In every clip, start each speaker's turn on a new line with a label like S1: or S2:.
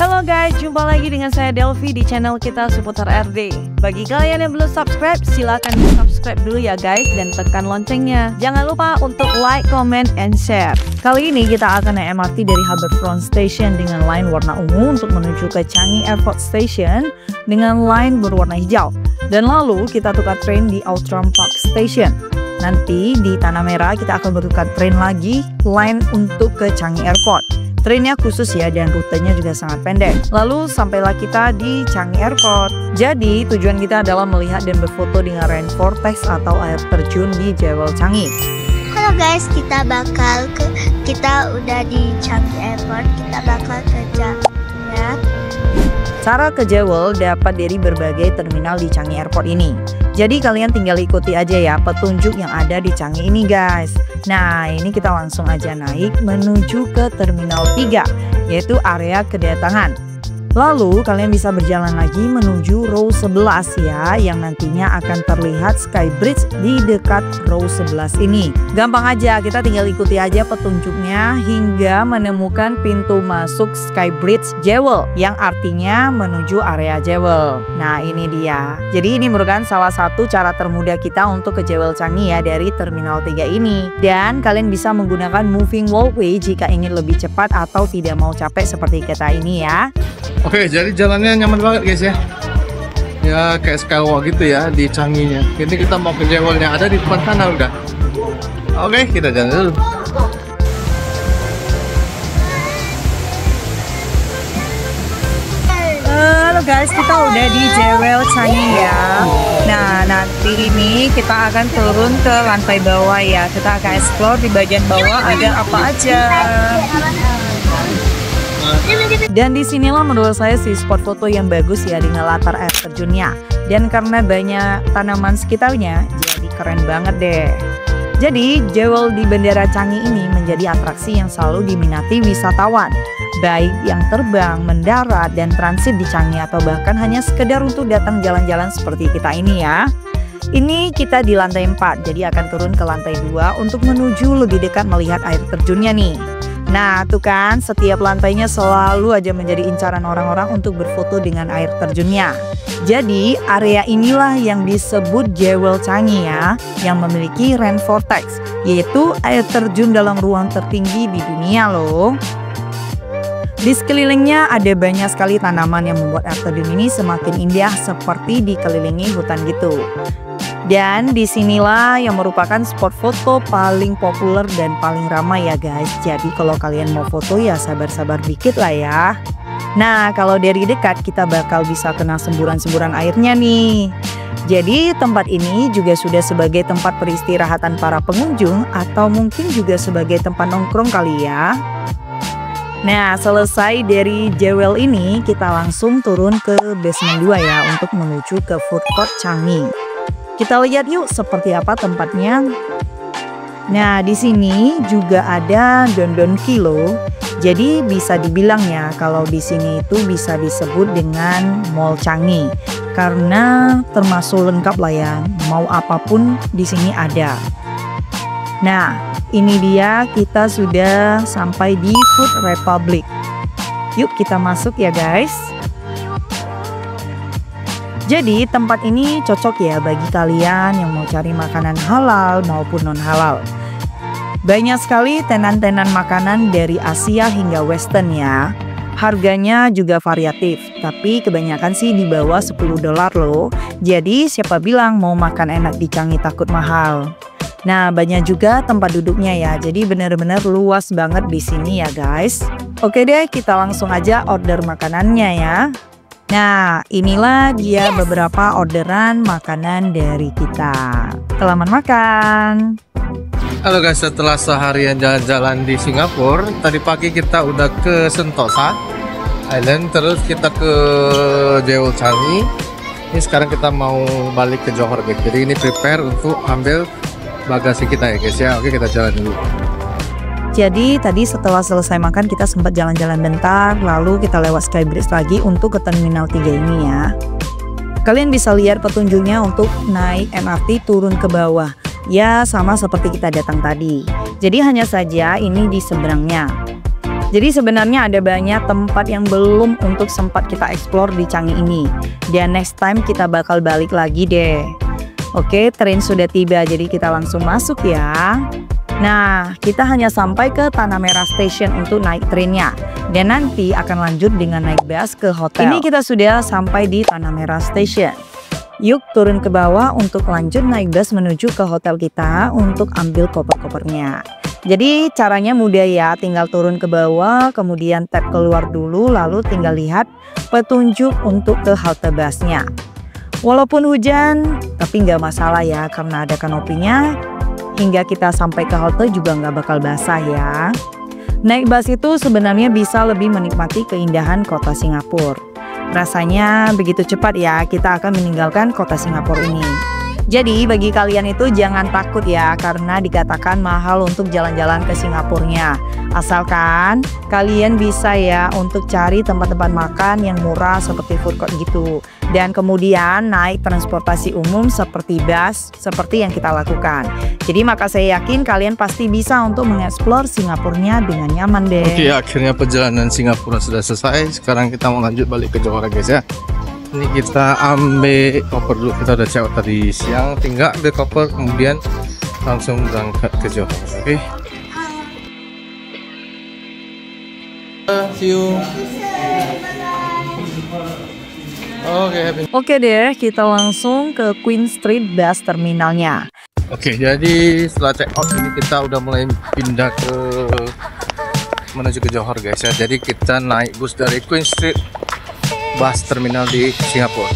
S1: Halo guys, jumpa lagi dengan saya Delvi di channel kita seputar RD. Bagi kalian yang belum subscribe, silakan subscribe dulu ya guys dan tekan loncengnya. Jangan lupa untuk like, comment, and share. Kali ini kita akan naik MRT dari Harbourfront Station dengan line warna ungu untuk menuju ke Changi Airport Station dengan line berwarna hijau. Dan lalu kita tukar train di Outram Park Station. Nanti di Tanah Merah kita akan bertukar train lagi line untuk ke Changi Airport. Trennya khusus ya dan rutenya juga sangat pendek. Lalu sampailah kita di Changi Airport. Jadi tujuan kita adalah melihat dan berfoto dengan rain vortex atau air terjun di Jewel Changi.
S2: Halo guys, kita udah di Changi Airport. Kita bakal ke Changi.
S1: Cara ke Jewel dapat dari berbagai terminal di Changi Airport ini. Jadi kalian tinggal ikuti aja ya petunjuk yang ada di Changi ini guys. Nah ini kita langsung aja naik menuju ke Terminal 3 yaitu area kedatangan. Lalu kalian bisa berjalan lagi menuju row 11 ya yang nantinya akan terlihat Skybridge di dekat row 11 ini. Gampang aja, kita tinggal ikuti aja petunjuknya hingga menemukan pintu masuk Skybridge Jewel yang artinya menuju area Jewel. Nah ini dia. Jadi ini merupakan salah satu cara termudah kita untuk ke Jewel Changi ya dari Terminal 3 ini. Dan kalian bisa menggunakan moving walkway jika ingin lebih cepat atau tidak mau capek seperti kita ini ya.
S3: Oke, jadi jalannya nyaman banget guys ya. Ya kayak skywalk gitu ya di Changi-nya. Ini kita mau ke Jewelnya, ada di depan sana udah. Oke, kita jalan dulu.
S1: Halo guys, kita udah di Jewel Changi ya. Nah nanti ini kita akan turun ke lantai bawah ya. Kita akan explore di bagian bawah ada apa aja. Dan disinilah menurut saya si spot foto yang bagus ya dengan latar air terjunnya. Dan karena banyak tanaman sekitarnya, jadi keren banget deh. Jadi Jewel di Bandara Changi ini menjadi atraksi yang selalu diminati wisatawan. Baik yang terbang, mendarat, dan transit di Changi atau bahkan hanya sekedar untuk datang jalan-jalan seperti kita ini ya. Ini kita di lantai 4, jadi akan turun ke lantai 2 untuk menuju lebih dekat melihat air terjunnya nih. Nah tuh kan setiap lantainya selalu aja menjadi incaran orang-orang untuk berfoto dengan air terjunnya. Jadi area inilah yang disebut Jewel Changi ya, yang memiliki rain vortex, yaitu air terjun dalam ruang tertinggi di dunia loh. Di sekelilingnya ada banyak sekali tanaman yang membuat air terjun ini semakin indah seperti dikelilingi hutan gitu. Dan disinilah yang merupakan spot foto paling populer dan paling ramai ya guys. Jadi kalau kalian mau foto ya sabar-sabar dikit lah ya. Nah kalau dari dekat kita bakal bisa kena semburan-semburan airnya nih. Jadi tempat ini juga sudah sebagai tempat peristirahatan para pengunjung atau mungkin juga sebagai tempat nongkrong kali ya. Nah selesai dari Jewel ini kita langsung turun ke basement 2 ya untuk menuju ke food court Changi. Kita lihat yuk seperti apa tempatnya. Nah di sini juga ada Don Don Kilo. Jadi bisa dibilang ya kalau di sini itu bisa disebut dengan Mall Changi karena termasuk lengkap lah ya. Mau apapun di sini ada. Nah ini dia kita sudah sampai di Food Republic. Yuk kita masuk ya guys. Jadi tempat ini cocok ya bagi kalian yang mau cari makanan halal maupun non halal. Banyak sekali tenan-tenan makanan dari Asia hingga Western ya. Harganya juga variatif, tapi kebanyakan sih di bawah $10 loh. Jadi siapa bilang mau makan enak di Changi takut mahal. Nah banyak juga tempat duduknya ya, jadi benar-benar luas banget di sini ya guys. Oke deh kita langsung aja order makanannya ya. Nah inilah dia beberapa orderan makanan dari kita. Selamat makan.
S3: Halo guys, setelah seharian jalan-jalan di Singapura, tadi pagi kita udah ke Sentosa Island, terus kita ke Jewel Changi. Ini sekarang kita mau balik ke Johor guys. Jadi ini prepare untuk ambil bagasi kita ya guys ya. Oke kita jalan dulu.
S1: Jadi tadi setelah selesai makan kita sempat jalan-jalan bentar, lalu kita lewat Skybridge lagi untuk ke Terminal 3 ini ya. Kalian bisa lihat petunjuknya untuk naik MRT turun ke bawah. Ya sama seperti kita datang tadi. Jadi hanya saja ini di seberangnya. Jadi sebenarnya ada banyak tempat yang belum untuk sempat kita explore di Changi ini. Dan next time kita bakal balik lagi deh. Oke, tren sudah tiba, jadi kita langsung masuk ya. Nah, kita hanya sampai ke Tanah Merah Station untuk naik trennya. Dan nanti akan lanjut dengan naik bus ke hotel. Ini kita sudah sampai di Tanah Merah Station. Yuk turun ke bawah untuk lanjut naik bus menuju ke hotel kita untuk ambil koper-kopernya. Jadi caranya mudah ya, tinggal turun ke bawah, kemudian tap keluar dulu, lalu tinggal lihat petunjuk untuk ke halte busnya. Walaupun hujan, tapi nggak masalah ya, karena ada kanopinya, hingga kita sampai ke halte juga nggak bakal basah ya. Naik bus itu sebenarnya bisa lebih menikmati keindahan kota Singapura. Rasanya begitu cepat ya, kita akan meninggalkan kota Singapura ini. Jadi bagi kalian itu jangan takut ya, karena dikatakan mahal untuk jalan-jalan ke Singapurnya. Asalkan kalian bisa ya untuk cari tempat-tempat makan yang murah seperti food court gitu. Dan kemudian naik transportasi umum seperti bus, seperti yang kita lakukan. Jadi maka saya yakin kalian pasti bisa untuk mengeksplor Singapurnya dengan nyaman deh.
S3: Oke, akhirnya perjalanan Singapura sudah selesai. Sekarang kita mau lanjut balik ke Johor guys ya. Ini kita ambil koper dulu, kita udah cewek tadi siang, tinggal ambil koper kemudian langsung berangkat ke Johor. Oke. See you.
S1: Oke deh, kita langsung ke Queen Street Bus Terminalnya.
S3: Oke, jadi setelah check out ini kita udah mulai pindah ke menuju ke Johor guys ya. Jadi kita naik bus dari Queen Street Bus Terminal di Singapura.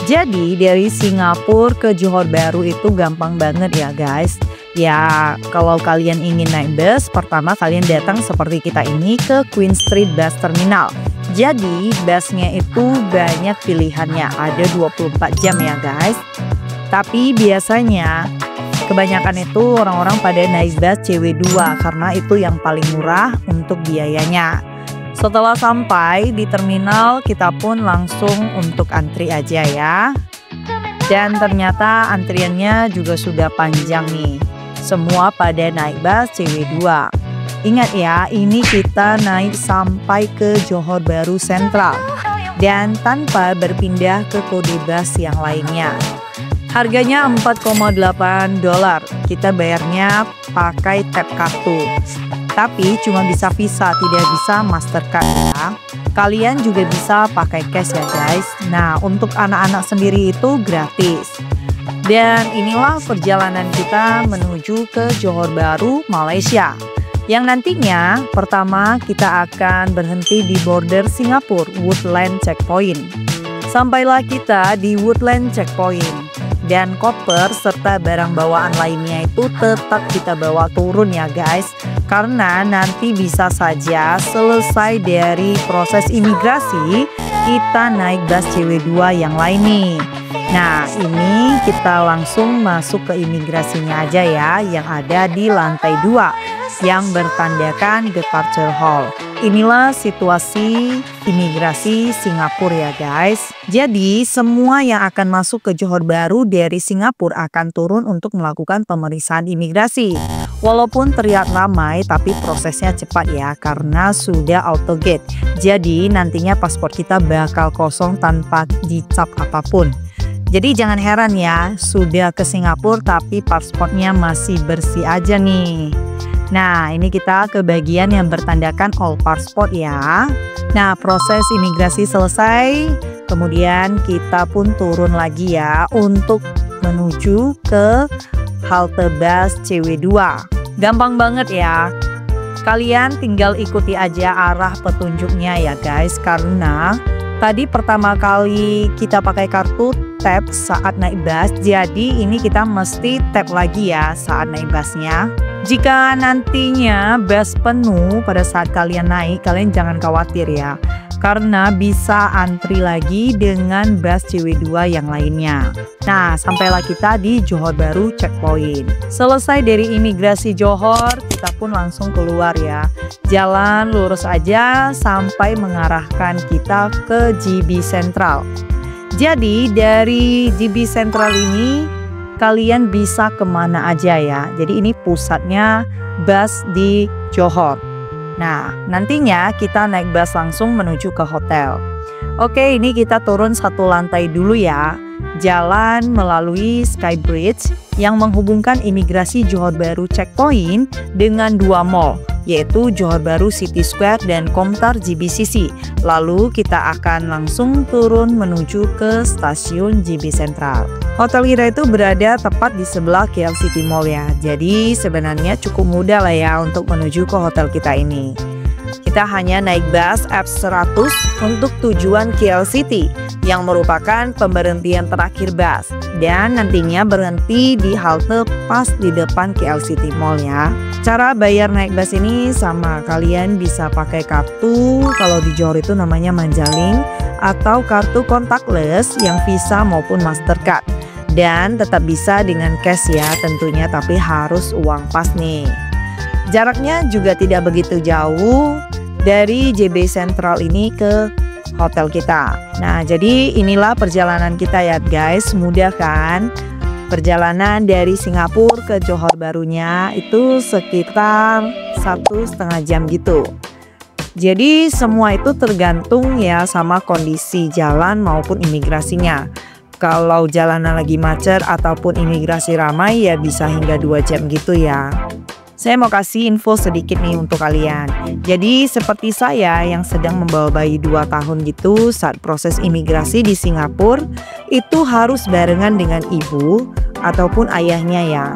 S1: Jadi dari Singapura ke Johor Bahru itu gampang banget ya guys. Ya kalau kalian ingin naik bus, pertama kalian datang seperti kita ini ke Queen Street Bus Terminal. Jadi busnya itu banyak pilihannya, ada 24 jam ya guys. Tapi biasanya kebanyakan itu orang-orang pada naik bus CW2 karena itu yang paling murah untuk biayanya. Setelah sampai di terminal, kita pun langsung untuk antri aja ya. Dan ternyata antriannya juga sudah panjang nih. Semua pada naik bus CW2. Ingat ya, ini kita naik sampai ke Johor Bahru Sentral. Dan tanpa berpindah ke kode bus yang lainnya. Harganya $4,8. Kita bayarnya pakai tap kartu. Tapi cuma bisa Visa, tidak bisa Mastercard ya. Kalian juga bisa pakai cash ya guys. Nah, untuk anak-anak sendiri itu gratis. Dan inilah perjalanan kita menuju ke Johor Bahru, Malaysia. Yang nantinya pertama kita akan berhenti di border Singapura, Woodland Checkpoint. Sampailah kita di Woodland Checkpoint. Dan koper serta barang bawaan lainnya itu tetap kita bawa turun ya guys. Karena nanti bisa saja selesai dari proses imigrasi, kita naik bus CW2 yang lain nih. Nah ini kita langsung masuk ke imigrasinya aja ya, yang ada di lantai 2 yang bertandakan departure hall. Inilah situasi imigrasi Singapura ya guys. Jadi semua yang akan masuk ke Johor Bahru dari Singapura akan turun untuk melakukan pemeriksaan imigrasi. Walaupun terlihat ramai tapi prosesnya cepat ya karena sudah auto gate. Jadi nantinya paspor kita bakal kosong tanpa dicap apapun. Jadi jangan heran ya, sudah ke Singapura tapi paspornya masih bersih aja nih. Nah, ini kita ke bagian yang bertandakan all passport ya. Nah, proses imigrasi selesai. Kemudian kita pun turun lagi ya untuk menuju ke halte bus CW2. Gampang banget ya. Kalian tinggal ikuti aja arah petunjuknya ya guys. Karena tadi pertama kali kita pakai kartu tap saat naik bus. Jadi ini kita mesti tap lagi ya saat naik busnya. Jika nantinya bus penuh pada saat kalian naik, kalian jangan khawatir ya. Karena bisa antri lagi dengan bus CW2 yang lainnya. Nah, sampailah kita di Johor Bahru Checkpoint. Selesai dari imigrasi Johor, kita pun langsung keluar ya. Jalan lurus aja sampai mengarahkan kita ke JB Central. Jadi dari JB Central ini kalian bisa kemana aja ya. Jadi ini pusatnya bus di Johor. Nah, nantinya kita naik bus langsung menuju ke hotel. Oke, ini kita turun 1 lantai dulu ya. Jalan melalui Skybridge yang menghubungkan imigrasi Johor Bahru Checkpoint dengan 2 mall, yaitu Johor Bahru City Square dan Komtar GBCC. Lalu kita akan langsung turun menuju ke stasiun GB Sentral. Hotel kita itu berada tepat di sebelah KL City Mall ya. Jadi sebenarnya cukup mudah lah ya untuk menuju ke hotel kita ini. Kita hanya naik bus F100 untuk tujuan KL City yang merupakan pemberhentian terakhir bus dan nantinya berhenti di halte pas di depan KL City Mall ya. Cara bayar naik bus ini sama, kalian bisa pakai kartu, kalau di Johor itu namanya Manjaling, atau kartu contactless yang Visa maupun Mastercard. Dan tetap bisa dengan cash ya tentunya, tapi harus uang pas nih. Jaraknya juga tidak begitu jauh dari JB Sentral ini ke hotel kita. Nah, jadi inilah perjalanan kita ya guys, mudah kan? Perjalanan dari Singapura ke Johor Bahrunya itu sekitar 1,5 jam gitu. Jadi semua itu tergantung ya sama kondisi jalan maupun imigrasinya. Kalau jalanan lagi macet ataupun imigrasi ramai ya bisa hingga 2 jam gitu ya. Saya mau kasih info sedikit nih untuk kalian. Jadi seperti saya yang sedang membawa bayi 2 tahun gitu, saat proses imigrasi di Singapura itu harus barengan dengan ibu ataupun ayahnya ya.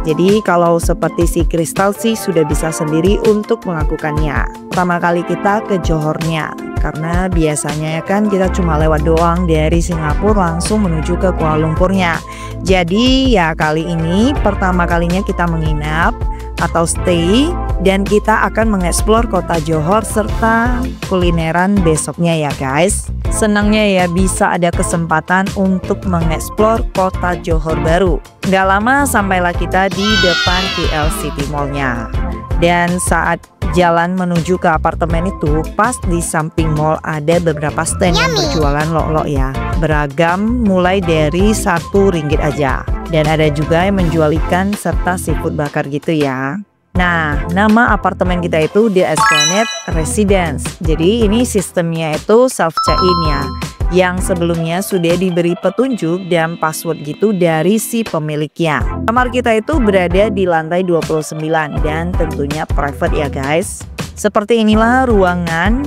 S1: Jadi kalau seperti si Kristal sih sudah bisa sendiri untuk melakukannya. Pertama kali kita ke Johornya, karena biasanya kan kita cuma lewat doang dari Singapura langsung menuju ke Kuala Lumpurnya. Jadi ya kali ini pertama kalinya kita menginap atau stay dan kita akan mengeksplor kota Johor serta kulineran besoknya ya guys. Senangnya ya bisa ada kesempatan untuk mengeksplor kota Johor Bahru. Gak lama sampailah kita di depan KL City Mall-nya. Dan saat jalan menuju ke apartemen itu, pas di samping mall ada beberapa stand yang berjualan lok-lok ya. Beragam mulai dari Rp1 aja. Dan ada juga yang menjual ikan serta seafood bakar gitu ya. Nah, nama apartemen kita itu The Esplanade Residence. Jadi ini sistemnya itu self check-in ya, yang sebelumnya sudah diberi petunjuk dan password gitu dari si pemiliknya. Kamar kita itu berada di lantai 29 dan tentunya private ya guys. Seperti inilah ruangan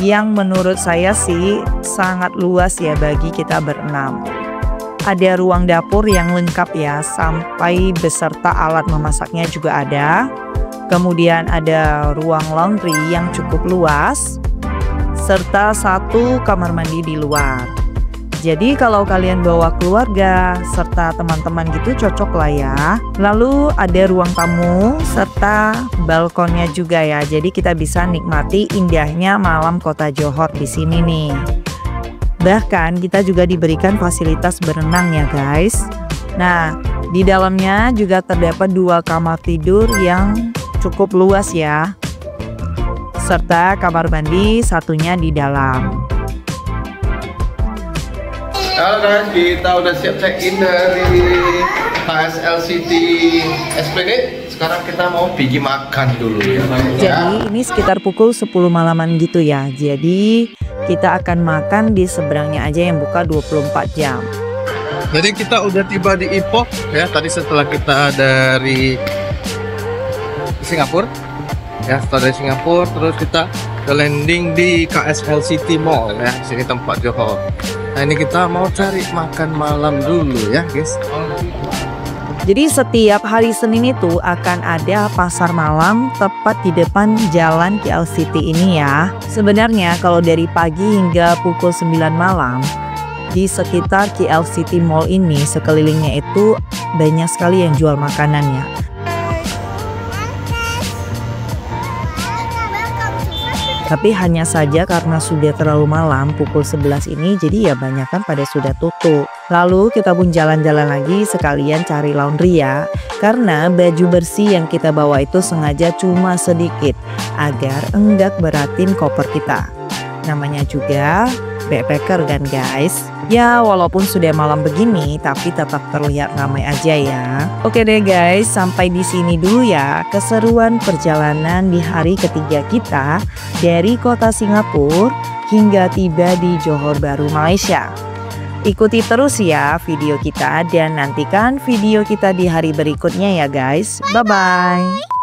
S1: yang menurut saya sih sangat luas ya bagi kita berenam. Ada ruang dapur yang lengkap ya, sampai beserta alat memasaknya juga ada. Kemudian ada ruang laundry yang cukup luas, serta 1 kamar mandi di luar. Jadi kalau kalian bawa keluarga serta teman-teman gitu cocok lah ya. Lalu ada ruang tamu serta balkonnya juga ya. Jadi kita bisa nikmati indahnya malam kota Johor di sini nih. Bahkan kita juga diberikan fasilitas berenang ya guys. Nah, di dalamnya juga terdapat 2 kamar tidur yang cukup luas ya. Serta kamar mandi satunya di dalam.
S3: Halo guys, kita udah siap check in dari KSL City Esplanade. Sekarang kita mau pergi makan dulu ya.
S1: Jadi ini sekitar pukul 10 malaman gitu ya. Jadi kita akan makan di seberangnya aja yang buka 24 jam.
S3: Jadi kita udah tiba di Ipoh ya. Tadi setelah kita dari Singapura ya, setelah dari Singapura terus kita ke landing di KSL City Mall ya. Sini tempat Johor. Nah ini kita mau cari makan malam dulu ya guys.
S1: Jadi setiap hari Senin itu akan ada pasar malam tepat di depan jalan KL City ini ya. Sebenarnya kalau dari pagi hingga pukul 9 malam di sekitar KL City Mall ini sekelilingnya itu banyak sekali yang jual makanannya. Tapi hanya saja karena sudah terlalu malam pukul 11 ini, jadi ya banyak kan pada sudah tutup. Lalu kita pun jalan-jalan lagi sekalian cari laundry ya. Karena baju bersih yang kita bawa itu sengaja cuma sedikit agar enggak beratin koper kita. Namanya juga backpacker kan guys. Ya walaupun sudah malam begini tapi tetap terlihat ramai aja ya. Oke deh guys, sampai di sini dulu ya keseruan perjalanan di hari ketiga kita dari kota Singapura hingga tiba di Johor Bahru, Malaysia. Ikuti terus ya video kita dan nantikan video kita di hari berikutnya ya guys. Bye bye.